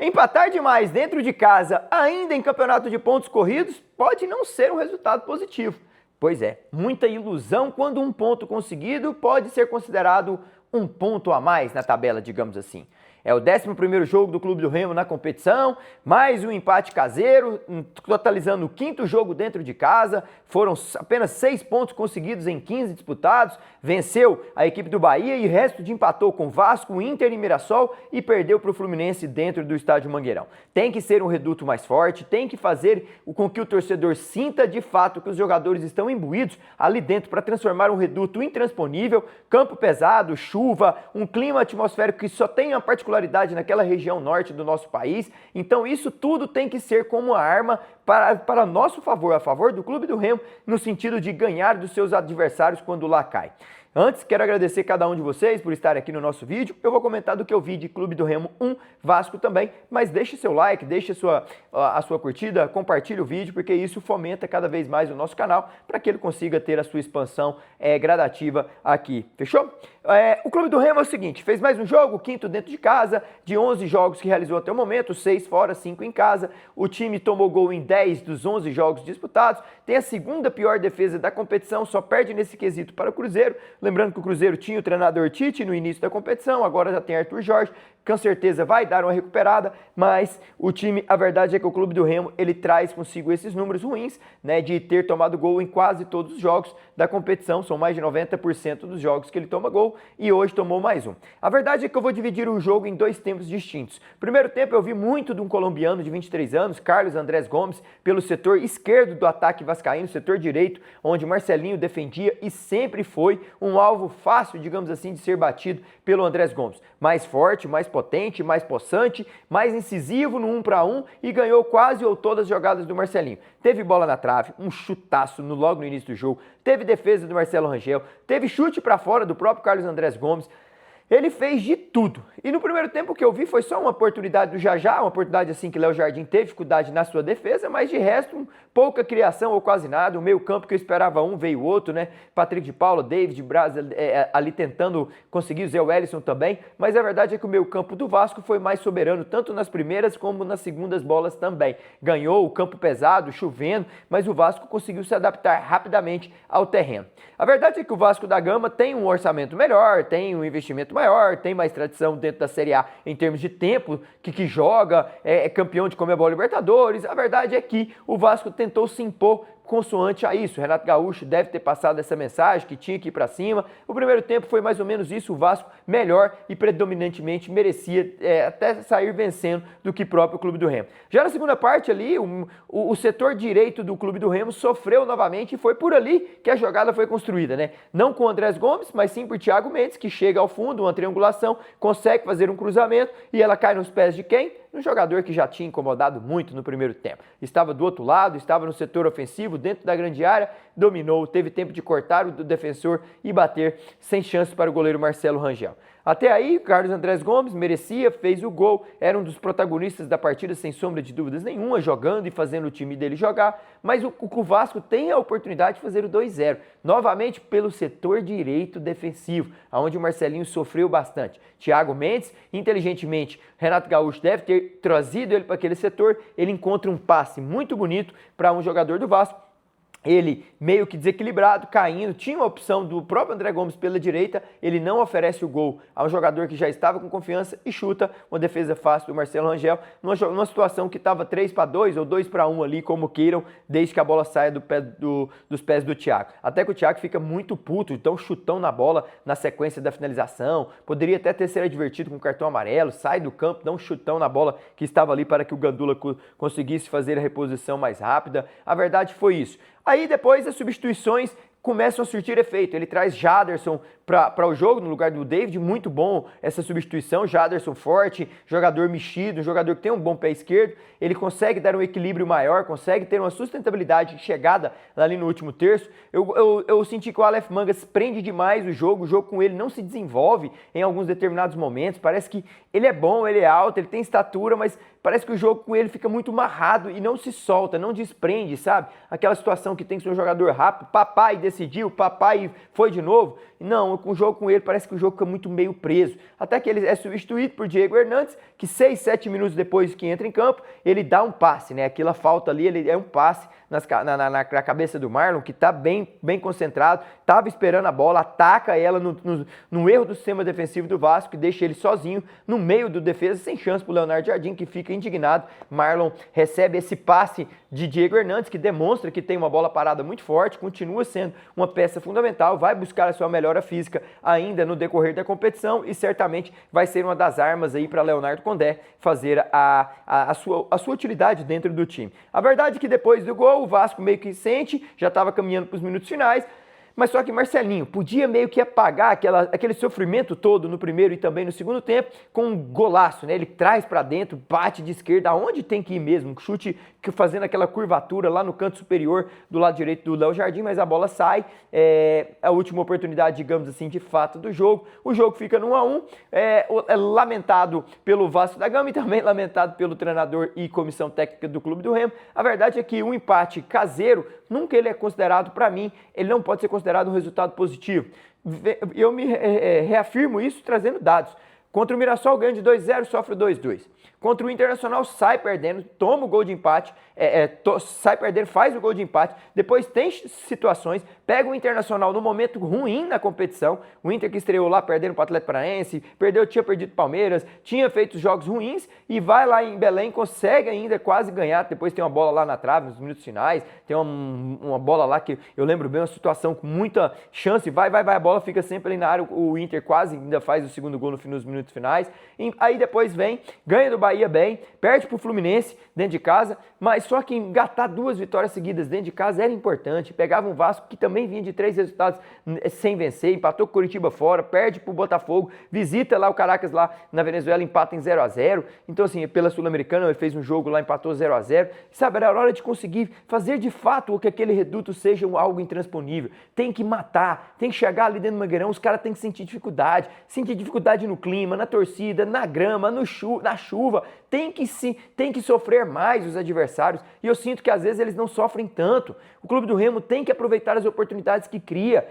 Empatar demais dentro de casa, ainda em campeonato de pontos corridos, pode não ser um resultado positivo. Pois é, muita ilusão quando um ponto conseguido pode ser considerado um ponto a mais na tabela, digamos assim. É o 11º jogo do Clube do Remo na competição, mais um empate caseiro, totalizando o 5º jogo dentro de casa. Foram apenas 6 pontos conseguidos em 15 disputados. Venceu a equipe do Bahia e o resto de empatou com Vasco, Inter e Mirassol e perdeu para o Fluminense dentro do estádio Mangueirão. Tem que ser um reduto mais forte, tem que fazer com que o torcedor sinta de fato que os jogadores estão imbuídos ali dentro para transformar um reduto intransponível, campo pesado, chuva, um clima atmosférico que só tem uma particularidade naquela região norte do nosso país. Então isso tudo tem que ser como uma arma para nosso favor, a favor do Clube do Remo, no sentido de ganhar dos seus adversários quando lá cai. Antes, quero agradecer cada um de vocês por estarem aqui no nosso vídeo. Eu vou comentar do que eu vi de Clube do Remo 1, Vasco também, mas deixe seu like, deixe a sua curtida, compartilhe o vídeo, porque isso fomenta cada vez mais o nosso canal para que ele consiga ter a sua expansão gradativa aqui. Fechou? O Clube do Remo é o seguinte, fez mais um jogo, 5º dentro de casa, de 11 jogos que realizou até o momento, 6 fora, 5 em casa. O time tomou gol em 10 dos 11 jogos disputados, tem a segunda pior defesa da competição, só perde nesse quesito para o Cruzeiro. Lembrando que o Cruzeiro tinha o treinador Tite no início da competição, agora já tem Arthur Jorge, com certeza vai dar uma recuperada, mas o time, a verdade é que o Clube do Remo, ele traz consigo esses números ruins, né, de ter tomado gol em quase todos os jogos da competição, são mais de 90% dos jogos que ele toma gol, e hoje tomou mais um. A verdade é que eu vou dividir o jogo em 2 tempos distintos. Primeiro tempo eu vi muito de um colombiano de 23 anos, Carlos Andrés Gomes, pelo setor esquerdo do ataque vascaíno, setor direito, onde Marcelinho defendia e sempre foi um alvo fácil, digamos assim, de ser batido pelo Andrés Gomes. Mais forte, mais potente, mais possante, mais incisivo no 1 para 1 e ganhou quase ou todas as jogadas do Marcelinho. Teve bola na trave, um chutaço logo no início do jogo, teve defesa do Marcelo Rangel, teve chute para fora do próprio Carlos Andrés Gomes. Ele fez de tudo. E no primeiro tempo que eu vi foi só uma oportunidade do Jajá, uma oportunidade assim que Léo Jardim teve dificuldade na sua defesa, mas de resto, pouca criação ou quase nada. O meio campo que eu esperava um, veio outro, né? Patrick de Paula, David Braz ali tentando conseguir o Zé Wellison também, mas a verdade é que o meio campo do Vasco foi mais soberano, tanto nas primeiras como nas segundas bolas também. Ganhou o campo pesado, chovendo, mas o Vasco conseguiu se adaptar rapidamente ao terreno. A verdade é que o Vasco da Gama tem um orçamento melhor, tem um investimento maior, tem mais tradição dentro da Série A em termos de tempo, que joga, é campeão de Conmebol Libertadores. A verdade é que o Vasco tentou se impor consoante a isso. Renato Gaúcho deve ter passado essa mensagem que tinha que ir para cima. O primeiro tempo foi mais ou menos isso, o Vasco melhor e predominantemente merecia até sair vencendo do que próprio Clube do Remo. Já na segunda parte ali, o setor direito do Clube do Remo sofreu novamente e foi por ali que a jogada foi construída, né? Não com o Andrés Gomes, mas sim por Thiago Mendes, que chega ao fundo, uma triangulação, consegue fazer um cruzamento e ela cai nos pés de quem? Um jogador que já tinha incomodado muito no primeiro tempo. Estava do outro lado, estava no setor ofensivo, dentro da grande área, dominou, teve tempo de cortar o defensor e bater sem chance para o goleiro Marcelo Rangel. Até aí, Carlos Andrés Gomes merecia, fez o gol, era um dos protagonistas da partida, sem sombra de dúvidas nenhuma, jogando e fazendo o time dele jogar, mas o Vasco tem a oportunidade de fazer o 2-0, novamente pelo setor direito defensivo, onde o Marcelinho sofreu bastante. Thiago Mendes, inteligentemente, Renato Gaúcho deve ter trazido ele para aquele setor, ele encontra um passe muito bonito para um jogador do Vasco, ele meio que desequilibrado, caindo, tinha uma opção do próprio André Gomes pela direita, ele não oferece o gol a um jogador que já estava com confiança e chuta uma defesa fácil do Marcelo Rangel, numa situação que estava 3-2 ou 2-1 ali, como queiram, desde que a bola saia dos pés do Thiago. Até que o Thiago fica muito puto, então chutão na bola na sequência da finalização, poderia até ter sido advertido com cartão amarelo, sai do campo, dá um chutão na bola que estava ali para que o Gandula conseguisse fazer a reposição mais rápida. A verdade foi isso. Aí depois as substituições começam a surtir efeito. Ele traz Jaderson para o jogo, no lugar do David, muito bom essa substituição, Jaderson forte, jogador mexido, um jogador que tem um bom pé esquerdo, ele consegue dar um equilíbrio maior, consegue ter uma sustentabilidade de chegada ali no último terço. Eu senti que o Aleph Mangas prende demais o jogo com ele não se desenvolve em alguns determinados momentos, parece que ele é bom, ele é alto, ele tem estatura, mas parece que o jogo com ele fica muito amarrado e não se solta, não desprende, sabe? Aquela situação que tem que ser um jogador rápido, papai decidiu, papai foi de novo. Não, com o jogo com ele, parece que o jogo fica muito meio preso. Até que ele é substituído por Diego Hernandes, que 6, 7 minutos depois que entra em campo, ele dá um passe, né? Aquela falta ali, ele é um passe na cabeça do Marlon, que está bem concentrado, estava esperando a bola, ataca ela no erro do sistema defensivo do Vasco, que deixa ele sozinho no meio do defesa, sem chance para o Leonardo Jardim, que fica indignado. Marlon recebe esse passe de Diego Hernandes, que demonstra que tem uma bola parada muito forte, continua sendo uma peça fundamental, vai buscar a sua melhora física ainda no decorrer da competição e certamente vai ser uma das armas aí para Leonardo Condé fazer a sua utilidade dentro do time. A verdade é que depois do gol, o Vasco meio que sente, já estava caminhando para os minutos finais, mas só que Marcelinho podia meio que apagar aquele sofrimento todo no primeiro e também no segundo tempo com um golaço, né? Ele traz para dentro, bate de esquerda, aonde tem que ir mesmo, chute fazendo aquela curvatura lá no canto superior do lado direito do Léo Jardim, mas a bola sai, a última oportunidade, digamos assim, de fato do jogo. O jogo fica no 1-1, lamentado pelo Vasco da Gama e também lamentado pelo treinador e comissão técnica do Clube do Remo. A verdade é que um empate caseiro, nunca ele é considerado, para mim, ele não pode ser considerado um resultado positivo. Eu me reafirmo isso trazendo dados. Contra o Mirassol ganha de 2-0, sofre 2-2. Contra o Internacional sai perdendo, toma o gol de empate, sai perdendo, faz o gol de empate, depois tem situações, pega o Internacional no momento ruim na competição, o Inter que estreou lá perdendo para o Atlético Paranaense, tinha perdido Palmeiras, tinha feito jogos ruins e vai lá em Belém, consegue ainda quase ganhar, depois tem uma bola lá na trave nos minutos finais, tem uma bola lá que eu lembro bem, uma situação com muita chance, vai, a bola fica sempre ali na área, o Inter quase ainda faz o segundo gol nos minutos finais, e aí depois vem, ganha do Bahia bem, perde para o Fluminense dentro de casa, mas só que engatar 2 vitórias seguidas dentro de casa era importante. Pegava um Vasco que também vinha de 3 resultados sem vencer, empatou com o Curitiba fora, perde para o Botafogo, visita lá o Caracas lá na Venezuela, empata em 0-0. Então assim, pela Sul-Americana ele fez um jogo lá, empatou 0-0. Sabe, era hora de conseguir fazer de fato o que aquele reduto seja algo intransponível. Tem que matar, tem que chegar ali dentro do Mangueirão, os caras têm que sentir dificuldade no clima, na torcida, na grama, na chuva, tem que sofrer mais os adversários, e eu sinto que às vezes eles não sofrem tanto. O Clube do Remo tem que aproveitar as oportunidades que cria,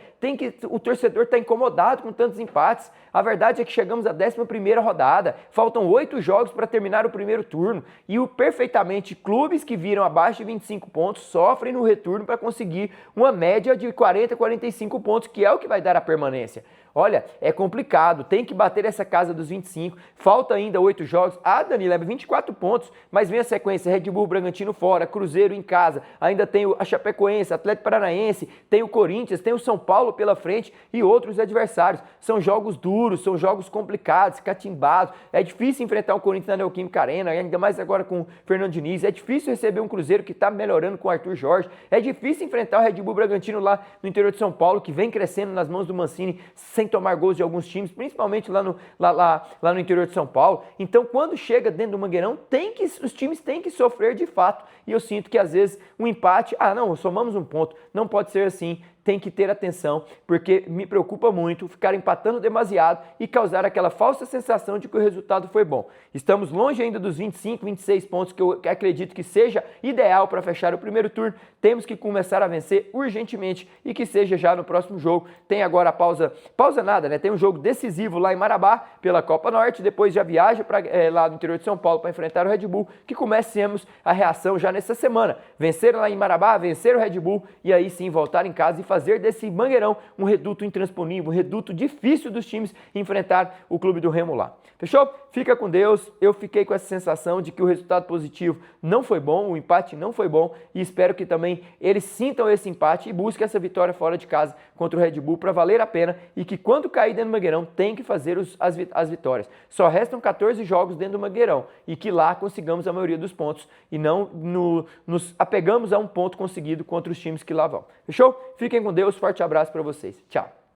o torcedor está incomodado com tantos empates. A verdade é que chegamos à 11ª rodada, faltam 8 jogos para terminar o primeiro turno, e perfeitamente clubes que viram abaixo de 25 pontos sofrem no retorno para conseguir uma média de 40, 45 pontos, que é o que vai dar a permanência. Olha, é complicado, tem que bater essa casa dos 25, falta ainda 8 jogos. Dani, leva 24 pontos, mas vem a sequência, Red Bull, Bragantino fora, Cruzeiro em casa, ainda tem a Chapecoense, Atlético Paranaense, tem o Corinthians, tem o São Paulo pela frente e outros adversários. São jogos duros, são jogos complicados, catimbados, é difícil enfrentar o Corinthians na Neoquímica Arena, ainda mais agora com o Fernando Diniz, é difícil receber um Cruzeiro que está melhorando com o Arthur Jorge, é difícil enfrentar o Red Bull Bragantino lá no interior de São Paulo, que vem crescendo nas mãos do Mancini, sem tomar gols de alguns times, principalmente lá no interior de São Paulo. Então, quando chega dentro do Mangueirão, os times têm que sofrer de fato. E eu sinto que às vezes um empate, não, somamos um ponto, não pode ser assim. Tem que ter atenção, porque me preocupa muito ficar empatando demasiado e causar aquela falsa sensação de que o resultado foi bom. Estamos longe ainda dos 25, 26 pontos que eu acredito que seja ideal para fechar o primeiro turno. Temos que começar a vencer urgentemente e que seja já no próximo jogo. Tem agora a pausa nada, né? Tem um jogo decisivo lá em Marabá pela Copa Norte, depois já viaja para lá no interior de São Paulo para enfrentar o Red Bull, que comecemos a reação já nessa semana. Vencer lá em Marabá, vencer o Red Bull e aí sim voltar em casa e fazer desse Mangueirão um reduto intransponível, um reduto difícil dos times enfrentar o Clube do Remo lá. Fechou? Fica com Deus. Eu fiquei com essa sensação de que o resultado positivo não foi bom, o empate não foi bom e espero que também eles sintam esse empate e busquem essa vitória fora de casa contra o Red Bull para valer a pena e que quando cair dentro do Mangueirão tem que fazer as vitórias. Só restam 14 jogos dentro do Mangueirão e que lá consigamos a maioria dos pontos e não nos apegamos a um ponto conseguido contra os times que lá vão. Fechou? Fiquem com Deus. Forte abraço para vocês. Tchau.